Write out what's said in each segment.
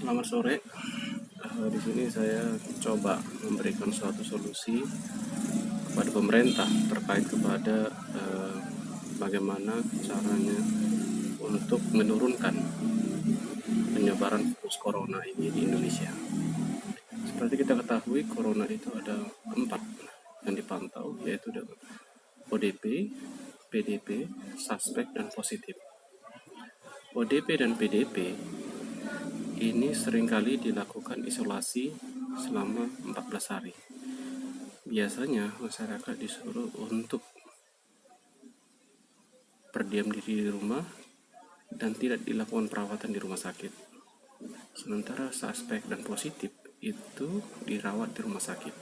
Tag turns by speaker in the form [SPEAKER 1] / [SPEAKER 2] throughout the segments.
[SPEAKER 1] Selamat sore. Di sini saya coba memberikan suatu solusi kepada pemerintah terkait kepada bagaimana caranya untuk menurunkan penyebaran virus corona ini di Indonesia. Seperti kita ketahui, corona itu ada 4 yang dipantau, yaitu ODP, PDP, suspek, dan positif. ODP dan PDP ini seringkali dilakukan isolasi selama 14 hari. Biasanya masyarakat disuruh untuk berdiam diri di rumah dan tidak dilakukan perawatan di rumah sakit. Sementara suspek dan positif itu dirawat di rumah sakit.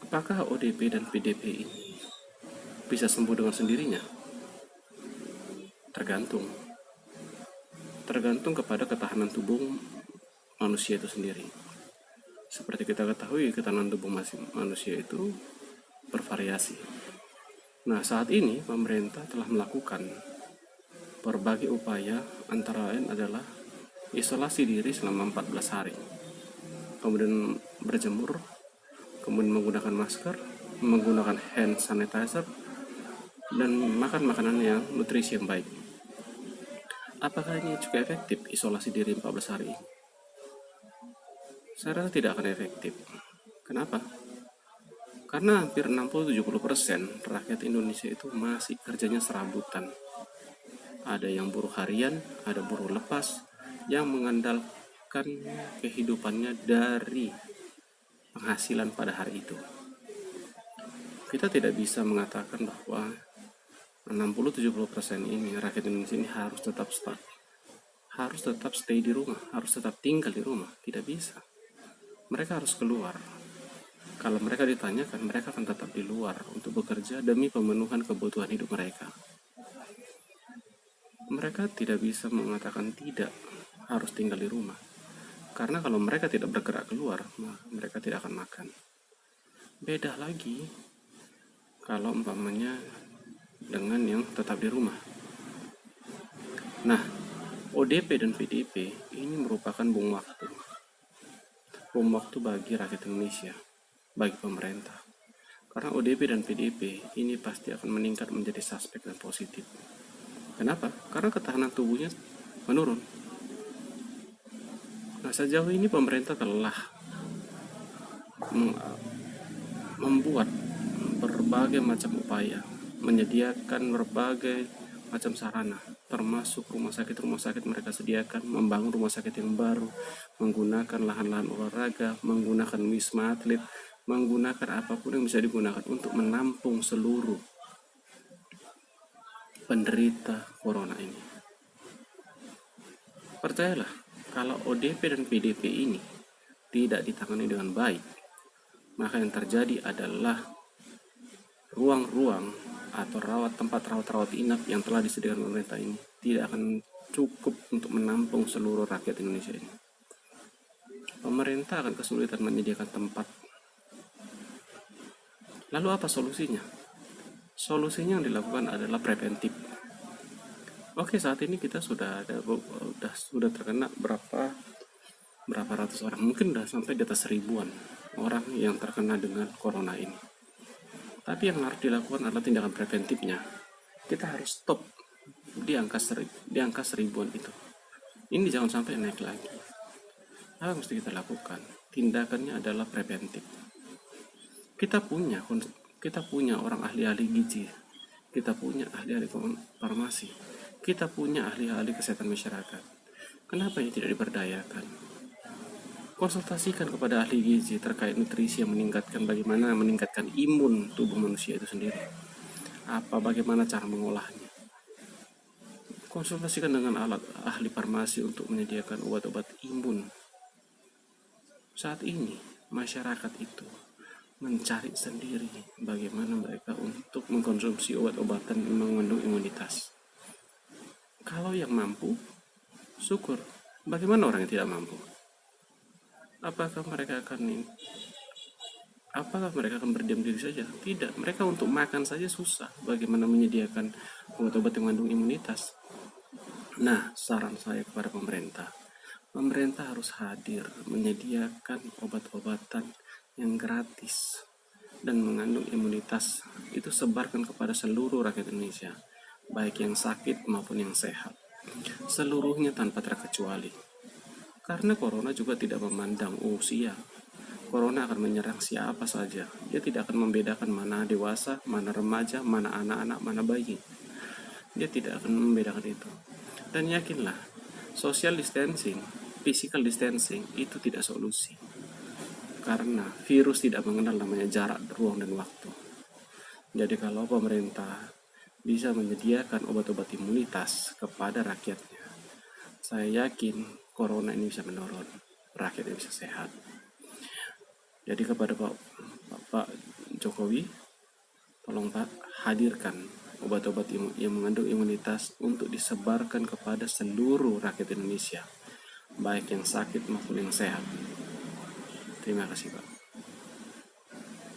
[SPEAKER 1] Apakah ODP dan PDP ini bisa sembuh dengan sendirinya? Tergantung kepada ketahanan tubuh manusia itu sendiri. Seperti kita ketahui, ketahanan tubuh manusia itu bervariasi. Nah, saat ini pemerintah telah melakukan berbagai upaya, antara lain adalah isolasi diri selama 14 hari, kemudian berjemur, kemudian menggunakan masker, menggunakan hand sanitizer, dan makan makanan yang nutrisi yang baik. Apakah ini cukup efektif isolasi diri 14 hari? Saya rasa tidak akan efektif. Kenapa? Karena hampir 60-70% rakyat Indonesia itu masih kerjanya serabutan. Ada yang buruh harian, ada buruh lepas, yang mengandalkan kehidupannya dari penghasilan pada hari itu. Kita tidak bisa mengatakan bahwa 60-70% ini rakyat Indonesia ini harus tetap stay di rumah, harus tetap tinggal di rumah. Tidak bisa. Mereka harus keluar. Kalau mereka ditanyakan, mereka akan tetap di luar untuk bekerja demi pemenuhan kebutuhan hidup mereka. Mereka tidak bisa mengatakan tidak, harus tinggal di rumah. Karena kalau mereka tidak bergerak keluar, mereka tidak akan makan. Beda lagi kalau umpamanya dengan yang tetap di rumah. Nah, ODP dan PDP ini merupakan bom waktu bagi rakyat Indonesia, bagi pemerintah. Karena ODP dan PDP ini pasti akan meningkat menjadi suspek dan positif. Kenapa? Karena ketahanan tubuhnya menurun. Nah, sejauh ini pemerintah telah membuat berbagai macam upaya, menyediakan berbagai macam sarana, termasuk rumah sakit mereka sediakan, membangun rumah sakit yang baru, menggunakan lahan-lahan olahraga, menggunakan wisma atlet, menggunakan apapun yang bisa digunakan untuk menampung seluruh penderita corona ini. Percayalah, kalau ODP dan PDP ini tidak ditangani dengan baik, maka yang terjadi adalah ruang-ruang atau tempat rawat inap yang telah disediakan pemerintah ini tidak akan cukup untuk menampung seluruh rakyat Indonesia ini. Pemerintah akan kesulitan menyediakan tempat. Lalu apa solusinya? Solusinya yang dilakukan adalah preventif. Oke, saat ini kita sudah terkena berapa ratus orang, mungkin sudah sampai di atas 1000-an orang yang terkena dengan corona ini. Tapi yang harus dilakukan adalah tindakan preventifnya. Kita harus stop di angka 1000-an itu. Ini jangan sampai naik lagi. Apa yang mesti kita lakukan? Tindakannya adalah preventif. Kita punya orang ahli-ahli gizi, kita punya ahli-ahli farmasi, kita punya ahli-ahli kesehatan masyarakat. Kenapa ini tidak diberdayakan? Konsultasikan kepada ahli gizi terkait nutrisi yang bagaimana meningkatkan imun tubuh manusia itu sendiri. Bagaimana cara mengolahnya. Konsultasikan dengan ahli farmasi untuk menyediakan obat-obat imun. Saat ini masyarakat itu mencari sendiri bagaimana mereka untuk mengkonsumsi obat-obatan yang mengandung imunitas. Kalau yang mampu, syukur. Bagaimana orang yang tidak mampu? Apakah mereka akan berdiam diri saja? Tidak, mereka untuk makan saja susah. Bagaimana menyediakan obat-obat yang mengandung imunitas? Nah, saran saya kepada pemerintah harus hadir menyediakan obat-obatan yang gratis dan mengandung imunitas, itu sebarkan kepada seluruh rakyat Indonesia, baik yang sakit maupun yang sehat, seluruhnya tanpa terkecuali. Karena corona juga tidak memandang usia. Corona akan menyerang siapa saja. Dia tidak akan membedakan mana dewasa, mana remaja, mana anak-anak, mana bayi. Dia tidak akan membedakan itu. Dan yakinlah, social distancing, physical distancing itu tidak solusi. Karena virus tidak mengenal namanya jarak, ruang, dan waktu. Jadi kalau pemerintah bisa menyediakan obat-obat imunitas kepada rakyatnya, saya yakin corona ini bisa menurun, rakyat bisa sehat. Jadi kepada Pak Jokowi, tolong Pak hadirkan obat-obat yang mengandung imunitas untuk disebarkan kepada seluruh rakyat Indonesia, baik yang sakit maupun yang sehat. Terima kasih Pak.